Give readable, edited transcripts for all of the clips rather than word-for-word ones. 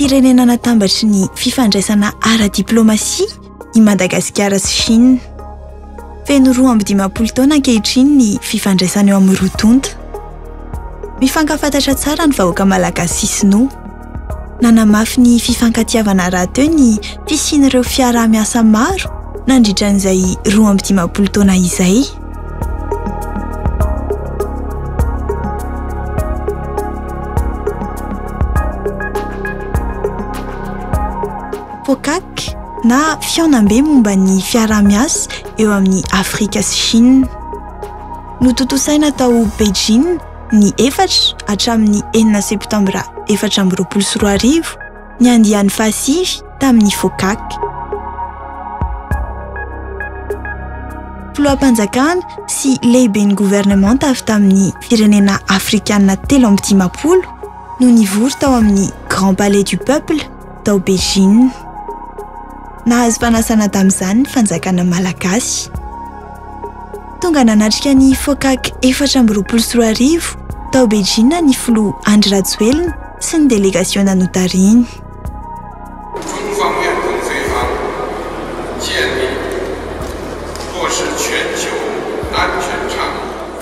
firenena natambatry ny fifandraisana ara-diplomasia i Madagasikara sy Chine. Feno 12 taona ankehitriny ny fifandraisana eo amin'ny roa tonta. Mifankafantatra tsara ny vahoaka malagasy sy sinoa. Nanamafy ny fifankatiavana rahateo ny fisian'ireo fiaraha-miasa maro nandritran'izay 12 taona izay. FOCAC na fiaonam-be momba ny fiaraha-miasa eo amin'ny Afrika sy Chine. Notontosaina tao Beijing ny 4 hatramin'ny 9 septambra 2024 ny andiany fahasivy tamin'ny FOCAC. Filoham-panjakana sy lehiben'ny gouvernement avy tamin'ny firenena afrikanina 30 no nivory tao amin'ny Grand Palais du Peuple tao Beijing. Nahazo fanasana tamin'izany ny fanjakana malagasy. Tonga nanatrika ny FOCAC 2024 tao Beijing ny filoha Andry Rajoelina sy ny délégation nanotariny.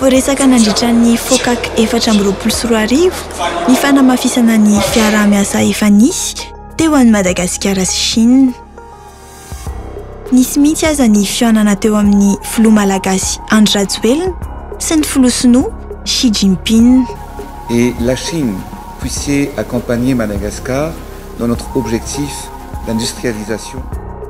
Voaresaka nandritran'ny FOCAC 2024 ny fanamafisana ny fiaraha-miasa efa nisy teo an'i Madagasikara sy Chine. Nisy mihitsy aza ny fihaonana teo amin'ny filoha malagasy Andry Rajoelina sy ny filoha sinoa Xi Jinping. Et la Chine puisse accompagner Madagascar dans notre objectif d'industrialisation.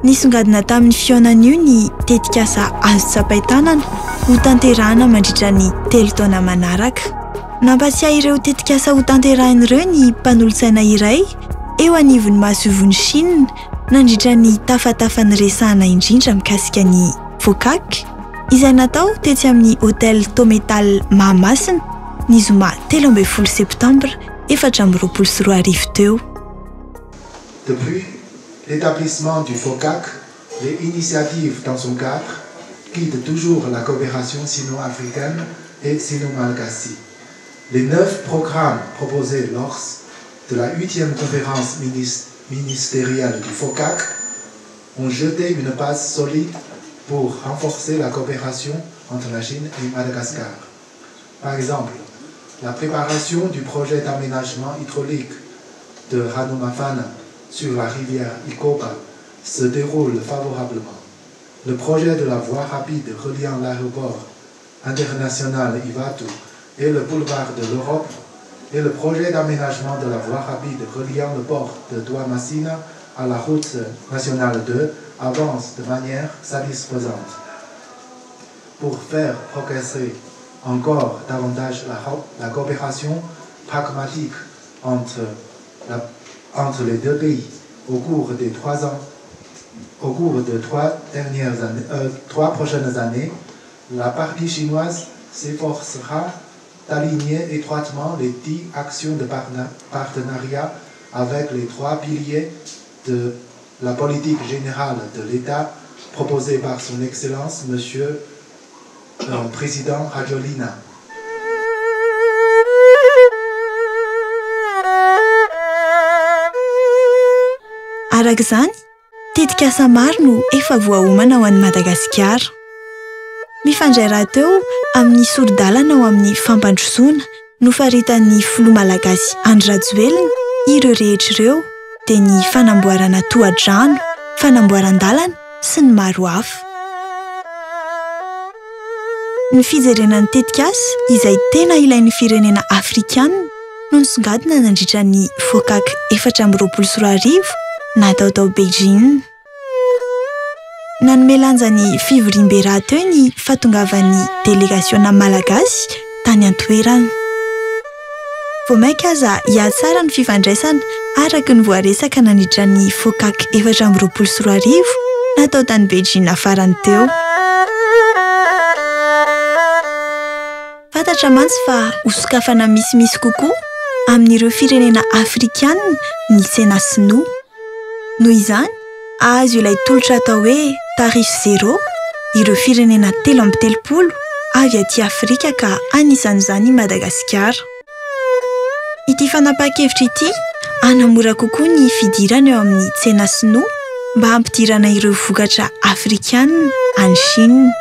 Nisongadina tamin'ny fihaonan'io ny tetikasa azo tsapain-tanana ho tanterahana mandritra ny 3 taona manaraka. Nampatsiahy ireo tetikasa ho tanterahan'ireo ny mpanolotsaina iray eo anivon'ny mahasovon'ny Chine nandritra ny tafatafan'ny resahana indrindra mikasika ny FOCAC izay natao tetsy amin'ny hôtel Tometal Mahamasina ny zoma 13 septambra 2024 teo. Depuis l'établissement du FOCAC, les initiatives dans son cadre guident toujours la coopération sino-africaine et sino-malagasy. Les 9 programmes proposés lors de la 8e conférence ministérielle du FOCAC ont jeté une base solide pour renforcer la coopération entre la Chine et Madagascar. Par exemple, la préparation du projet d'aménagement hydraulique de Ranomafana sur la rivière Ikopa se déroule favorablement. Le projet de la voie rapide reliant l'aéroport international Ivatu et le boulevard de l'Europe et le projet d'aménagement de la voie rapide reliant le port de Douamasina à la route nationale 2 avance de manière satisfaisante. Pour faire progresser encore davantage la coopération pragmatique entre les deux pays au cours des 3 ans, au cours de 3 prochaines années, la partie chinoise s'efforcera d'aligner étroitement les 10 actions de partenariat avec les 3 piliers de la politique générale de l'État proposée par son Excellence, Monsieur le Président Rajoelina. Arak'izany, tetikasa maro no efa voahomana ao an'i Madagasikara. Mifandray rahateo amin'ny soro-dalana ao amin'ny fampandrosoana no faritan'ny filoha malagasy Andry Rajoelina ireo rehetr'ireo dia ny fanamboarana toha-drano, fanamboaran-dalana sy ny maro hafa. Ny fijerenan'ny tetikasa izay tena ilain'ny firenena afrikanina no nisongadina nandritra ny FOCAC 2024 natao tao Beijing. Nanome lanja ny fivoriam-be rahateo ny fahatongavan'ny délégation malagasy tany an-toerana. Vao maika aza hiady tsara ny fifandraisana araka ny voaresaka nandritra ny FOCAC 2024 natao tany Beijing farany teo. Fantatra mantsy fa hosokafana misimisy kokoa amin'ireo firenena afrikanina ny sena sinoa. Noho izany, azo ilay tolotra atao hoe tarif zéro ireo firenena 30 avy aty Afrika ka anisan'izany Madagasikara. Ity fanapahan-kevitra ity anamora kokoa ny fidirana eo amin'ny tsena sinoa mba hampidirana ireo vokatra afrikanina any Chine.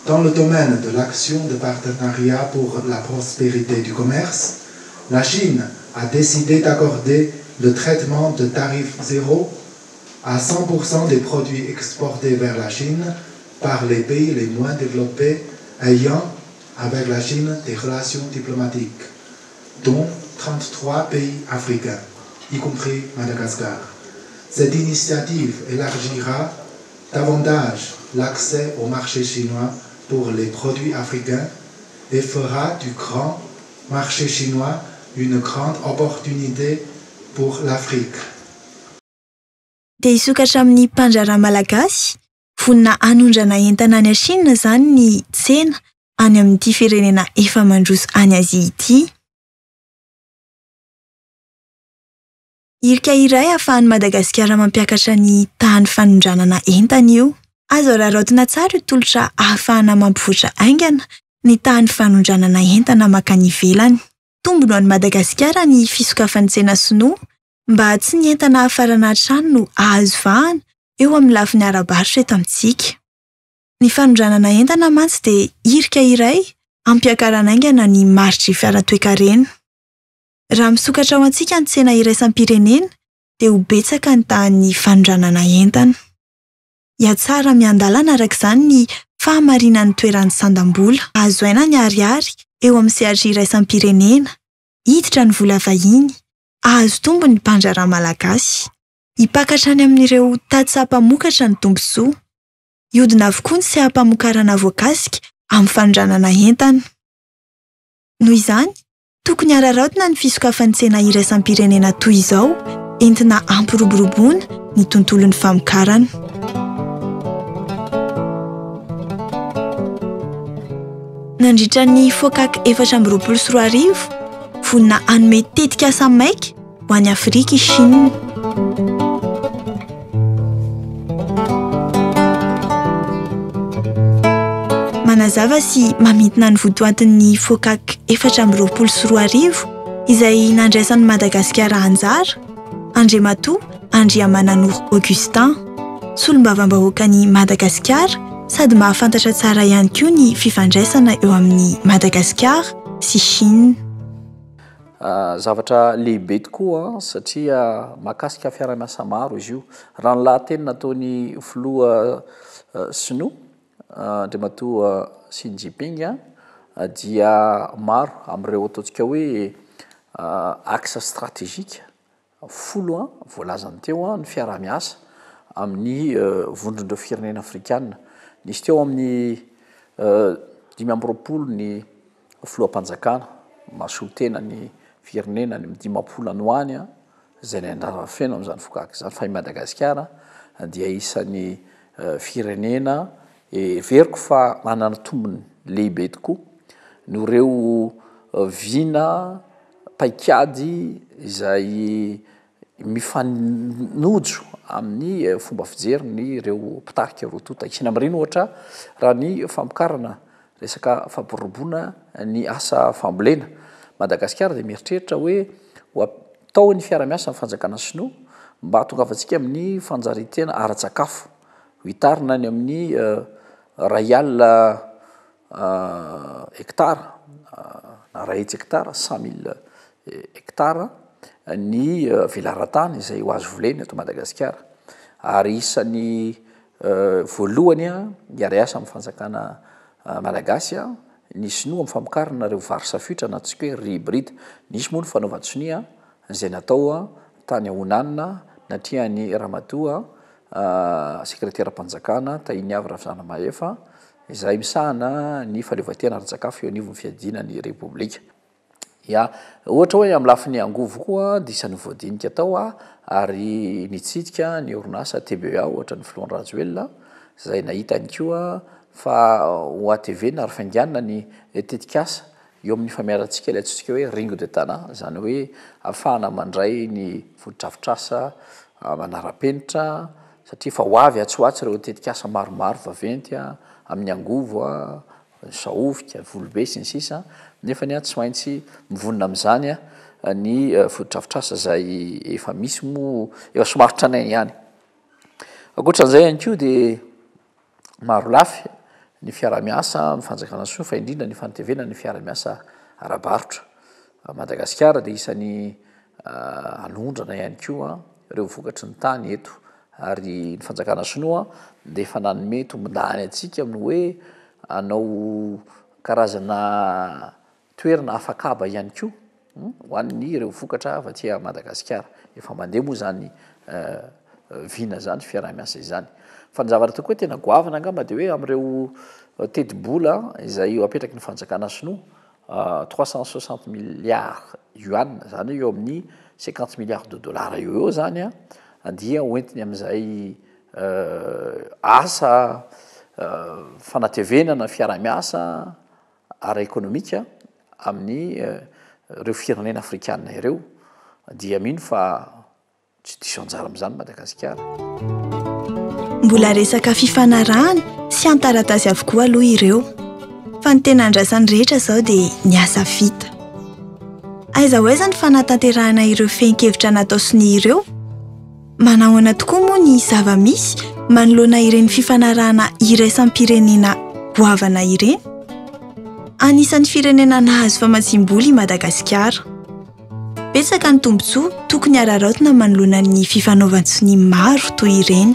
Dans le domaine de l'action de partenariat pour la prospérité du commerce, la Chine a décidé d'accorder le traitement de tarif zéro à 100% des produits exportés vers la Chine par les pays les moins développés ayant avec la Chine des relations diplomatiques, dont 33 pays africains, y compris Madagascar. Cette initiative élargira davantage l'accès au marché chinois pour les produits africains et fera du grand marché chinois une grande opportunité pour l'Afrique. Dia isokatra amin'ny mpandraharaha malagasy vonina hanondrana entana any Chine zany ny tsena any amin'ity firenena efa mandroso any Azia ity. Irika iray ahafahan'i Madagasikara mampiakatra ny tahan'ny fanondranana entana io. Azo raraotina tsara io tolotra ahafahana mampivoatra aingana ny tahan'ny fanondranana entana makany ivelany. Tombony ho an'i Madagasikara ny fisokafan'ny tsena sinoa mba tsy ny entana hafarana trano no ahazo vahana eo amin'ny lafiny ara-barotra eto amintsika. Ny fanondranana entana mantsy dia irika iray ampiakarana aingana ny maritry fiara-toe-karena. Raha misokatra ao antsika ny tsena iraisam-pirenena dia ho betsaka ny tahan'ny fanondranana entana. Hiatsara miandalana araka izany ny fahamarinan'ny toeran'ny sandam-bola. Azo aina ny ariary eo amin'ny sehatra iraisam-pirenena, hiditra ny vola vahiny, azo tombo ny mpandraharaha malagasy. Hipakatra any amin'ireo tatsaha-mpamokatra ny tombontsoa. Hiodina avokoa ny seha-mpamokarana voakasika amin'ny fanondranana entana. Noho izany, tokony araraotina ny fisokafan'ny tsena iraisam-pirenena toy izao entina ampiroboroboana ny tontolon'ny famokarana. Nandritra ny FOCAC 2024 vonina hanome tetikasa maika ho an'ny Afrika i Chine. Manazava sy mamintina ny votoatin'ny FOCAC 2024 izay nandraisan'i Madagasikara anjara, Andriamatoa Andriamananoro Augustin, solombavam-bahoakan'i Madagasikara sady mahafantatra tsara ihany koa ny fifandraisana eo amin'ny Madagasikara sy Chine. Zavatra lehibe tokoa satria mahakasika fiara-miasa maro izy io. Raha ny lahateny nataony filoha sinoa Andriamatoa Xi Jinping dia maro amin'ireo ataontsika hoe axe stratégique folo voalazany teo ny fiara-miasa amin'ny vondrondreo firenena afrikanina. Nisy teo amin'ny 5 ny filoham-panjakana mahasolo tena ny firenena ny 50 any ho any izay nandrava feno amin'izany FOCAC izany. Fa i Madagasikara dia isan'ny firenena veriko fa manana tombony lehibe tokoa no ireo vina paikady izay mifanojo amin'ny fomba fijery ny ireo mpitarika rotota. Isina amin'ireny ohatra raha ny famokarana resaka fampirobona ny asa fambolena. Madagasikara dia mieritreritra hoe ho atao ny fiara-miasa amin'ny fanjakana sinoa mba hahatongavantsika amin'ny fanjariana ara-tsakafo hitarina any amin'ny rayal hectare na rahetsy hectare 100 000 hectare ny vilaran-tany izay ho azo voleny eto Madagasikara. Ary isan'ny voalohany hiara-iasa amin'ny fanjakana malagasy ny sinoa amin'ny famokarana ireo vary safotra na atsika hoe riz hybride. Nisy moa ny fanaovan-tsonia izay natao tany Honanina natrihan'ny ramatoa sekretera-panjakana Tainiavy Ravizanamahefa izay misahana ny fahaleovantena ara-tsakafo eo anivon'ny fiadinan'ny repoblika. Ohatra hoe amin'ny lafiny angovo koa disan'ny voadinika tao ary nitsidika ny orinasa TBA ohatra ny Filohan Rajoelina izay nahita ihany koa fa OATV na rafainganina ny tetikasa eo amin'ny famiarantsika ilay antsika hoe ringo de tana, izany hoe ahafahana mandray ny foto-drafitrasa manara-penitra satria fa ho avy atsoatsy ireo tetikasa maromaro vaventy amin'ny angovo saovika volobe sy ny sisa nefa ny a tsy maintsy mivonina amin'izany a ny fodotrafitrasa zay efa misy mo efa somaritra nay ihany akoatran'izay ihany koa de maro lafy ny fiaramiasa mifanjakana soa fa indrindra ny fantevena ny fiaramiasa arabarotra Madagasikara de isan'ny alondrana ihany koa reo vokatry ny tany eto ary ny fanjakana sinoa de efa nanome tombondany atsika amin'ny hoe anao karazana toerana afakaba ihany koa ho an'ny reo vokatra avy aty Madagasikara efa mandeha moa zany vina zany fiaramiasa izany fa ny zavatra tokoa tena goavana angamba de hoe am'ireo teti-bola izay apetraky ny fanjakana sinoa 360 milliards yuan zany eo amin'ny 50 milliards de dollars eo zany dia hoentiny amin'izay asa fanatevenana fiaramiasa ara-ekonomika amin'ny reo firenena afrikanina ireo dia mino fa tsy diso anjara amin'izany Madagasikara. Mbola resaka fifanarahana sy antaratasy avokoa aloha ireo fa ny tena andrasany rehetra zao dia ny asa vita. Aiza hoe zany fanatanterahana ireo fehinkevitra natao siny ireo manahoana tokoa moa ny zava-misy manoloana ireny fifanarahana iraisam-pirenena goavana ireny. Anisan'ny firenena nahazo famatsim-boly Madagasikara. Betsaka ny tombontsoa tokony araraotina manoloana ny fifanaovan-tsiny maro toy ireny.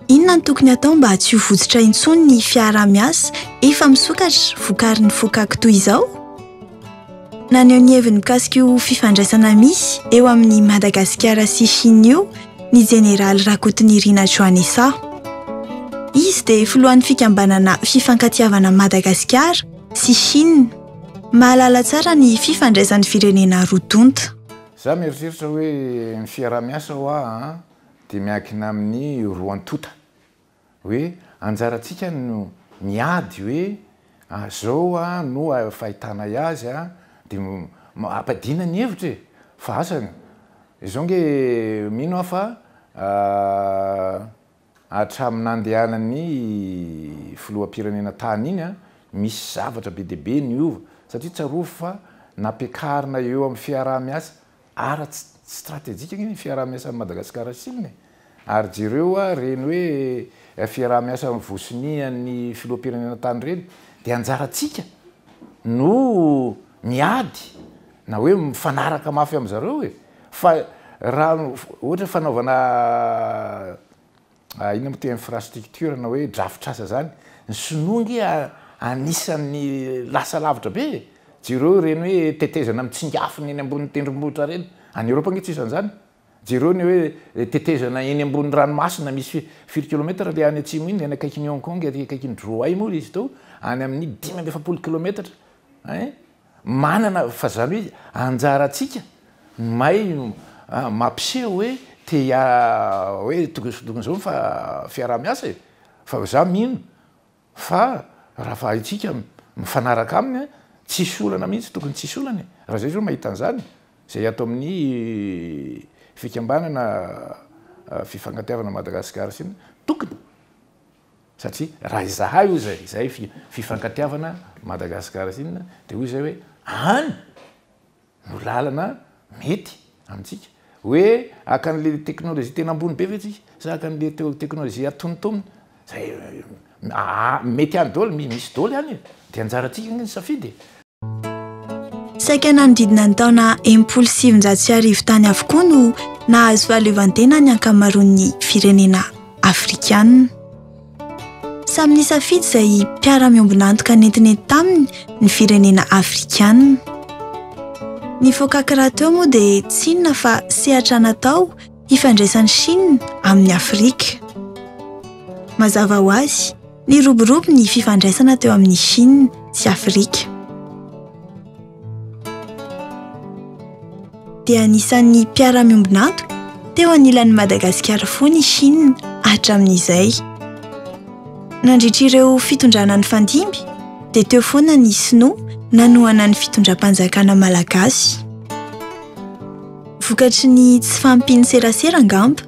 Inona ny tokony atao mba tsy ho votsitra intsony ny fiaramiasa efa misokatra vokarin'ny fokaka toy izao? Naneho ny heviny mikasika io fifandraisana misy eo amin'ny Madagasikara sy Chine io ny Jeneraly Rakotonirina Joanessa. Izy dia filohan'ny fikambanana fifankatiavana Madagasikara sy Chine. Mahalala tsara ny fifandraisan'ny firenena roa-tonta. Za mieritreritra hoe ny fiaramiasa hoa dia miankina amin'ny roan-tota. Hoe anjarantsika no miady hoe zao no fahitana azy dia ampadina ny hevitra fa asana. Izao nge mino aho fa hatramin'andehanan'ny filoham-pirenena tany iny misy zavatra be dia be niova satria tsaroa fa nampiakarina eo amin'ny fiaramiasa ara-stratégique ny fiaramiasa Madagasikara Chine ary jereo reny hoe fiaramiasa vosinian'ny filoham-pirenena tany reny dia anjarantsika no miady na hoe mifanaraka mafy amin'zareo fa raha ohatra fanaovana ina moa infrastructure na hoe drafitrasa zany ny sinongy anisan'ny lasa lavitra be jereo reny hoe tetezana mitsingafi eny ambony tendrombohitra reny any Europa nge tsy isan'izany jereo ny hoe tetezana eny ambony ranomasina misy 4 kilometra le any atsimo iny any akaiky ny Hong Kong akaiky ny Drouai moa izy tao any amin'ny 10 kilometra manana fa zany hoe anjaratsika may mampiseho hoe hoe tokony zao fa fiaramiasa fa za mino fa raha fa itsika mifanaraka aminy tsisy olana mihitsy tokony tsisy olana raha zay zao mahita an'izany zay atao amin'ny fikambanana fifankatiavana Madagasikara sy tokony satria raha izahay io zay fifankatiavana Madagasikara sy dia hoy zay hoe any no lalana mety amintsika hoe akan'le teknôlôjia tena ambony be vetsika sa akan'le teknôlôjia atontomina zay mety any dôly misy dôly any dia anjaratsika ny safidy. Saika nanodidina ny taona 1700 tany avokoa no nahazo fahaleovantena ny ankamaroan'ny firenena afrikanina. Samy nisafidy izay mpiara-miombonantoka nentinety taminy ny firenena afrikanina. Ny fokaka raha teo moa dia tsy inona fa sehatra natao hifandraisan'ny Chine amin'ny Afrika. Mazava ho azy, ny roborobo ny fifandraisana teo amin'ny Chine sy Afrika. Dia anisan'ny mpiara-miombonantoka teo anilan'ny Madagasikara foana i Chine hatramin'izay. Nandritra ireo fitondrana ny fandimby dia teo foana ny Sinoa nanohana ny fitondram-panjakana malagasy. Vokatry ny tsy fahampiany serasera angamba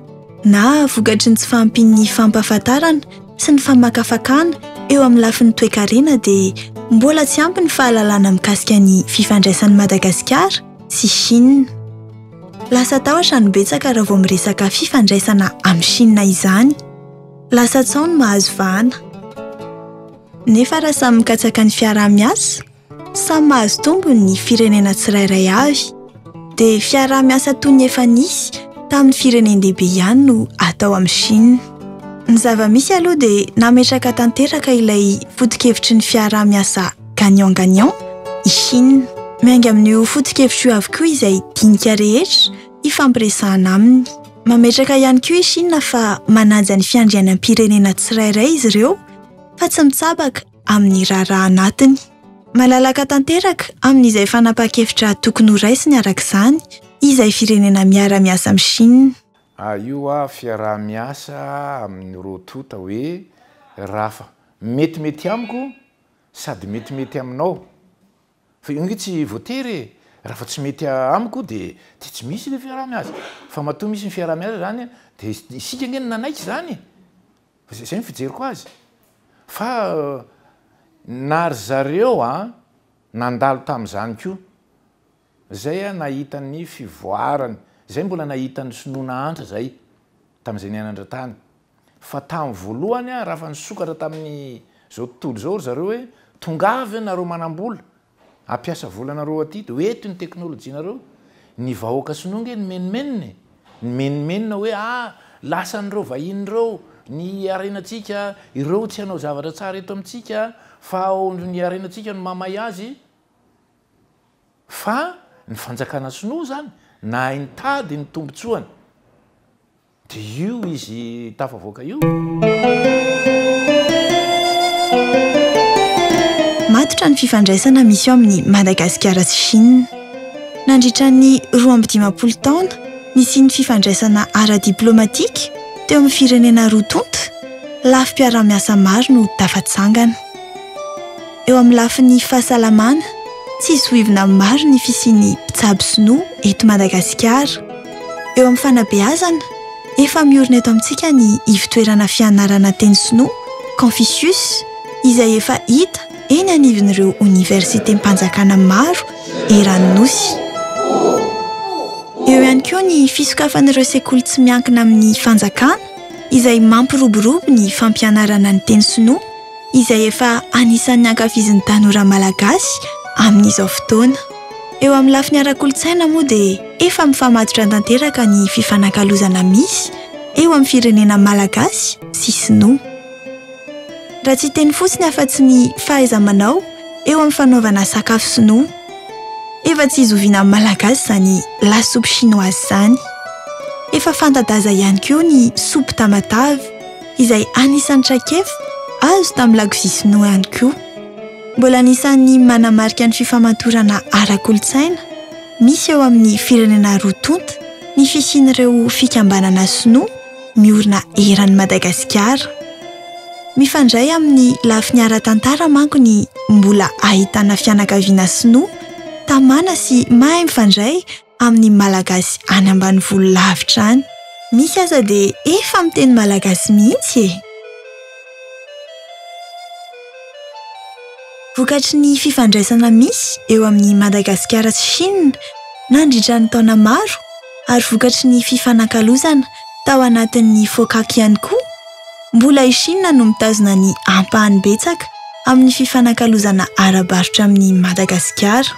na vokatry ny tsy fahampiany fampahafantarana sy ny famakafakana eo amin'ny lafin'ny toe-karena dia mbola tsy ampy ny fahalalana mikasika ny fifandraisan'ny Madagasikara sy Chine. Lasa tahotra ny betsaka raha vao miresaka fifandraisana amin'ny Chine izany. Lasa tsaony mahazo vahana. Nefa raha samy mikatsaka ny fiaraha-miasa, samy mahazo tombony ny firenena tsirairay avy, dia fiaraha-miasa toy ny efa nisy tamin'ny firenendehibe ihany no atao amin'ny Chine. Ny zava-misy aloha dia nametraka tanteraka ilay foto-kevitry ny fiaraha-miasa gagnant-gagnant i Chine. Miainga amin'io foto-kevitry io avokoa izay dinika rehetra ifampiresahana aminy. Mametraka ihany koa i Chine fa manaja ny fiandrianam-pirenena tsirairay izy ireo fa tsy mitsabaka amin'ny raharaha anatiny. Malalaka tanteraka amin'izay fanapa-kevitra tokony ho raisiny arak'izany izay firenena miara-miasa amin'ny Chine. Io fiaraha-miasa amin'ny rotota hoe rafa metimety amiko sady metimety aminao. Fa io nge tsy voatery raha fa tsy mety amiko dia tsy misy le fiaraha-miasa. Fa matoa misy ny fiaraha-miasa zany dia isika nge nanaiky zany. Fa zay ny fijeriko azy. Fa nary zareo nandalo tamin'izany koa. Zay nahita ny fivoarany. Zay mbola nahita ny sonoana antra zay tamin'izay nianandran-tany. Fa tamin'ny voalohany raha fa nisokatra tamin'ny zao tontolo zao zareo hoe tongavy nareo manam-bola. Ampiasa volanareo aty dia hoeto ny teknôlôjinareo. Ny vahoaka sinoa ny menimeniny. Ny menimenina hoe lasan'ireo vahin'ireo ny arenantsika, ireo tsy hanao zavatra tsara eto amintsika, fa ny arenantsika no mamay azy. Fa ny fanjakana sinoa zany na ny tady ny tombotsoany. Dia io izy tafavoaka io. Matotra ny fifandraisana misy eo amin'ny Madagasikara sy Chine. Nandritra ny 12 taona nisy ny fifandraisana ara-diplomatika teo amin'ny firenena roa-tonta, lafim-piaraha-miasa maro no tafatsangana. Eo amin'ny lafin'ny fahasalamana, tsy izohivina maro ny fisian'ny mpitsabo sinoa eto Madagasikara. Eo amin'ny fanabeazana, efa miorina eto amintsika ny ivitoerana fianarana teny sinoa Confucius, izay efa hita eny anivin'ireo oniversitem-panjakana maro eran'ny nosy. Eo ihany koa ny fisokafan'ireo sekoly tsy miankina amin'ny fanjakana, izay mampiroborobo ny fampianarana ny teny sinoa, izay efa anisan'ny ankafizin'ny tanora malagasy amin'izao fotoana. Eo amin'ny lafiny ara-kolontsaina moa dia efa mifamatotra tanteraka ny fifanankalozana misy eo amin'ny firenena malagasy sy sinoa. Raha tsy teny fotsiny afa-tsy ny fahaiza-manao eo amin'ny fanaovana sakafo sinoa, efa tsy izoviana malagasy zany lasopy chinoise zany. Efa fantadaza ihany koa ny soupy tamatavy, izay anisan'ny sakafo azo tamin'ny lakozia sinoa ihany koa. Mbola anisan'ny manamarika ny fifamatorana ara-kolontsaina misy eo amin'ny firenena roa-tonta ny fisian'ireo fikambanana sinoa miorina eran'ny Madagasikara. Mifandray amin'ny lafiny ara-tantara manko ny mbola ahitana fianakaviana sinoa tamana sy mahay mifandray amin'ny malagasy any ambanivolo lavitra any. Misy aza dia efa miteny malagasy mihitsy e. Vokatry ny fifandraisana misy eo amin'ny Madagasikara sy Chine nandritra ny taona maro, ary vokatry ny fifanankalozana tao anatin'ny FOCAC ihany koa, mbola i Chine no mitazona ny ampahany betsaka amin'ny fifanankalozana ara-barotra amin'ny Madagasikara.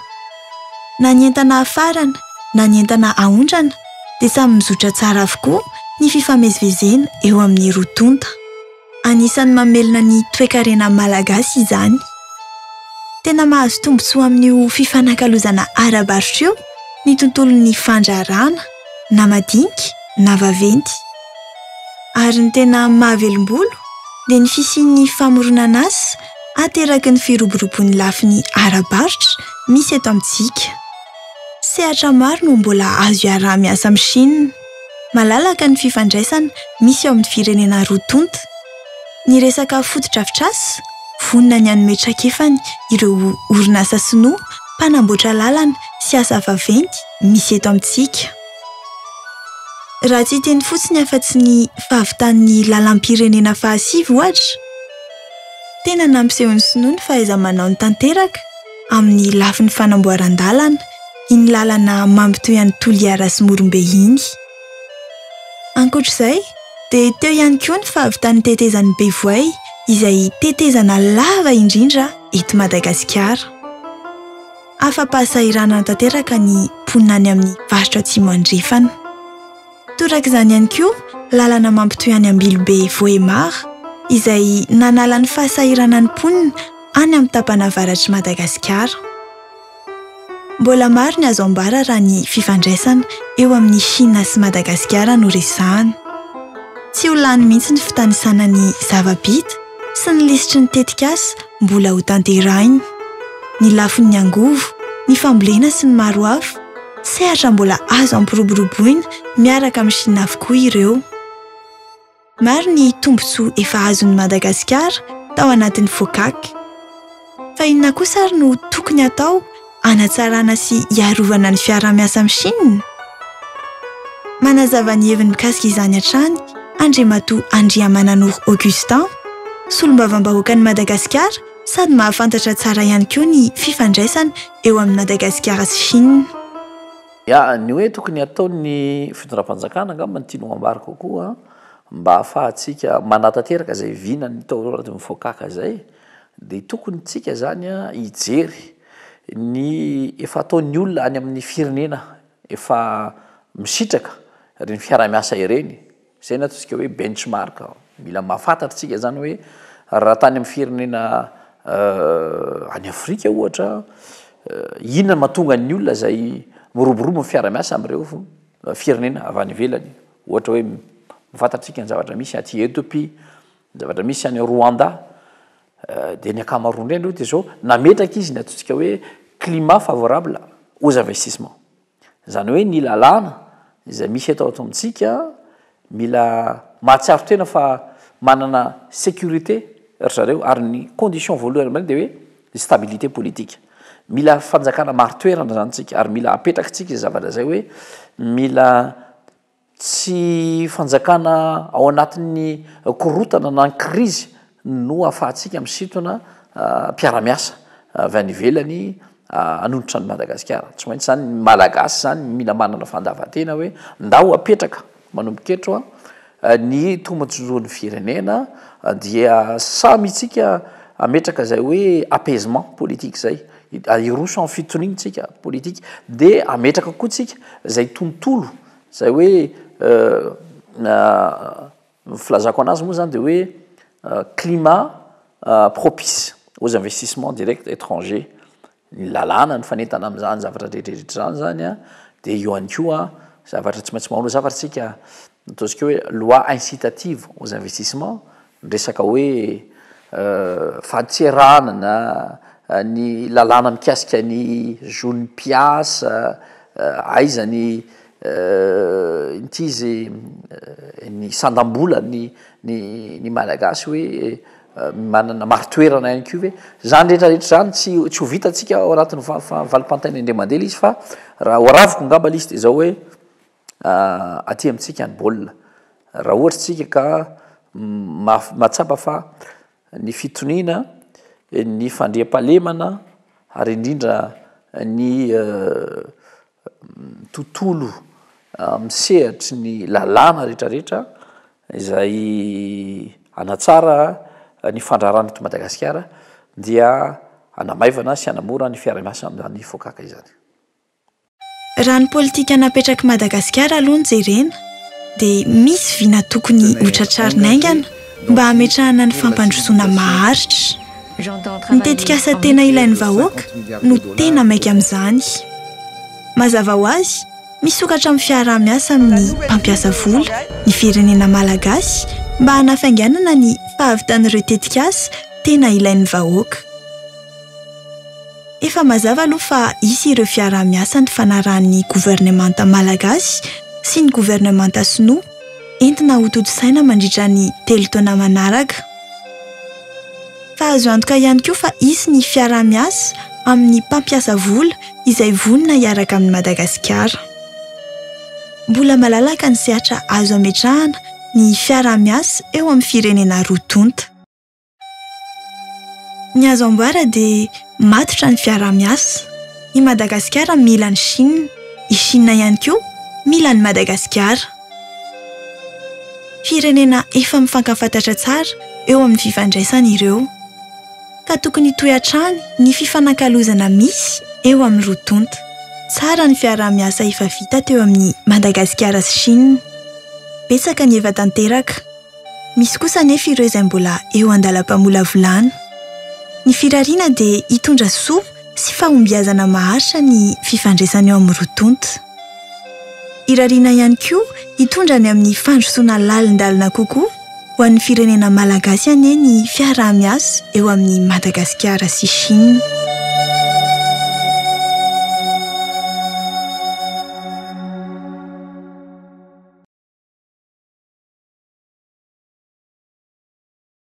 Na ny entana hafarana na ny entana ahondrana dia samy mizotra tsara avokoa ny fifamezivezena eo amin'ny roa-tonta. Anisan'ny mamelona ny toe-karena malagasy izany. Tena mahazo tombotsoa amin'io fifanankalozana ara-barotra io ny tontolon'ny fandraharana, na madinika na vaventy. Ary ny tena mahavelom-bolo dia ny fisian'ny famoronana asa ateraky ny firoborobon'ny lafiny ara-barotra misy eto amintsika. Sehatra maro no mbola azo iaraha-miasa amin'ny Chine. Malalaka ny fifandraisana misy eo amin'ny firenena roa-tonta. Ny resaka foto-drafitr'asa vonona ny hanome traikefany ireo orinasa sinoa mpanamboatra lalana sy asa vaventy misy eto amintsika. Raha tsy teny fotsiny afa-tsy ny fahavitan'ny lalam-pirenena fahasivy ohatra, tena nampiseho ny Sinoa ny fahaiza-manao ny tanteraka amin'ny lafin'ny fanamboaran-dalana iny lalana mampitohy any Toliara sy Morombe iny. Ankoatr'izay dia teo ihany koa ny fahavitany tetezan'ny Bevoay izay tetezana lava indrindra eto Madagasikara. Afa-pahasahiranana tanteraka ny mponina any amin'ny faritra Atsimo andrefana. Torak'izany ihany koa lalana mampitohy any Ambilobe Voemar izay nanala ny fahasahirana ny mponina any amin'ny tapana avaratry Madagasikara. Mbola maro ny azo ambara raha ny fifandraisana eo amin'ny Chine sy Madagasikara no resahana. Tsy ho lany mihitsy ny fitanisana ny zava-bita sy ny lisitry ny tetikasa mbola ho tanterahina. Ny lafin'ny angovo, ny fambolena sy ny maro hafa, sehatra mbola azo ampiroboroboina miaraka amin'ny Chine avokoa ireo. Maro ny tombontsoa efa azon'ny Madagasikara tao anatin'ny FOCAC. Fa inona kosa ary no tokony atao hanatsarana sy hiarovana ny fiarah-miasa amin'ny Chine? Manazava ny heviny mikasika izany hatrany Andriamatoa Andriamananoro Augustin, solombavam-bahoakan'i Madagasikara sady mahafantatra tsara ihany koa ny fifandraisana eo amin'ny Madagasikara sy Chine. Ny hoe tokony ataon'ny fitondram-panjakana angamba ny tiano ambara kokoa mba ahafahantsika manatanteraka izay vinany tao anatin'ny FOCAC izay, dia tokony tsika zany hijery ny efa ataon'ny olona any amin'ny firenena efa misitraka reny fiarah-miasa ireny. Izay no ataontsika hoe benchmark. Mila mahafantatra tsika zany hoe raha tany amin'ny firenena any Afrika ohatra, inona mahatonga ny olona izay miroborobo ny fiarah-miasa amin'ireo firenena avy any ivelany. Ohatra hoe mahafantatritsika ny zavatra misy aty Ethiopie, ny zavatra misy any Rwanda, dia ny ankamaroany ireny dia zao nametraka izy ny ataontsika hoe climat favorable aux investissements. Izany hoe ny lalàna izay misy eto amintsika mila mahatsiaro tena fa manana sécurité ry zareo, ary ny condition voalohany amin'ireny dia hoe stabilité politique. Mila fanjakana maro toerana zany tsika, ary mila apetraka tsika izay zavatra zay hoe mila tsy fanjakana ao anatin'ny korotana na ny crise no ahafahantsika misintona mpiara-miasa avy any ivelany anonotra ny Madagasikara. Tsy maintsy zany malagasy zany mila manana fandavan-tena hoe ndao apetraka manomboka ny tombon-tsoan'ny firenena, dia samy tsika ametraka zay hoe apaisement politique zay, iroso amin'ny fitoniana tsika politique, dia ametraka koa tsika zay tontolo zay hoe filazako anazy moa zany dia hoe climat propice aux investissements directs étrangers. Ny lalàna ny fanentana amin'izany zavatra rehetrarehetra zany dia eo ihany koa zavatra tsy maintsy mahano zavatra tsika ataontsika hoe loi incitative aux investissements, resaka hoe fahantseranana ny lalàna mikasika ny zony mpiasa, aizany ntizy ny sandam-bola ny malagasy hoe manana maro toerana ihany koa hoe zany rehetrarehetra zany tsy ho vitantsika ao anatin'ny valim-pantaina indray mandeha izy, fa raha hoaraviko ngamba izy dia zao hoe aty amintsika ny baolina. Raha ohatra tsika ka mahatsapa fa ny fitoniana, ny fandriam-pahalemana, ary indrindra ny tontolo misehatry ny lalàna rehetrarehetra izay anatsara ny fandrarana eto Madagasikara, dia anamaivana sy anamora ny fiarah-miasa amin'ny FOCAC izany. Raha ny politika napetraka Madagasikara aloha ny jerena, dia misy vina tokony hotratrarina aingana mba hametrahana ny fampandrosoana maharitra. Ny tetikasa tena ilain'ny vahoaka no tena maika amin'izany. Mazava ho azy, misokatra amin'ny fiarah-miasa amin'ny mpampiasa vola, ny firenena malagasy, mba hanafainganana ny fahavitan'ireo tetikasa tena ilain'ny vahoaka. Efa mazava aloha fa isy ireo fiarah-miasa ny fanarahan'ny gouvernemanta malagasy sy ny gouvernemanta sinoa entina ho toto-saina mandritra ny 3 taona manaraka. Fa azo antoka ihany koa fa isy ny fiarah-miasa amin'ny mpampiasa vola izay vonona hiaraka amin'ny Madagasikara. Mbola malalaka ny sehatra azo ametrahana ny fiarah-miasa eo amin'ny firenena roa tonta. ny azo amboara dia matotra ny fiara-miasa. I Madagasikara mila ny Chine, i Chine ihany koa mila ny Madagasikara. Firenena efa mifankafantatra tsara eo amin'ny fifandraisana ireo, ka tokony toetrany ny fifanankalozana misy eo amin'ny rotonta. Tsara ny fiara-miasa efa vita teo amin'ny Madagasikara sy Chine. Betsaka ny efa tanteraka. Misy kosa nefa ireo izay mbola eo andalam-pamolavolana. Ny firariana dia hitondra soa sy fahombiazana maharitra ny fifandraisana eo amin'ny rotonta. Irariana ihany koa hitondra ny amin'ny fandrosoana lalindalina kokoa ho an'ny firenena malagasy ane ny fiara-miasa eo amin'ny Madagasikara sy Chine.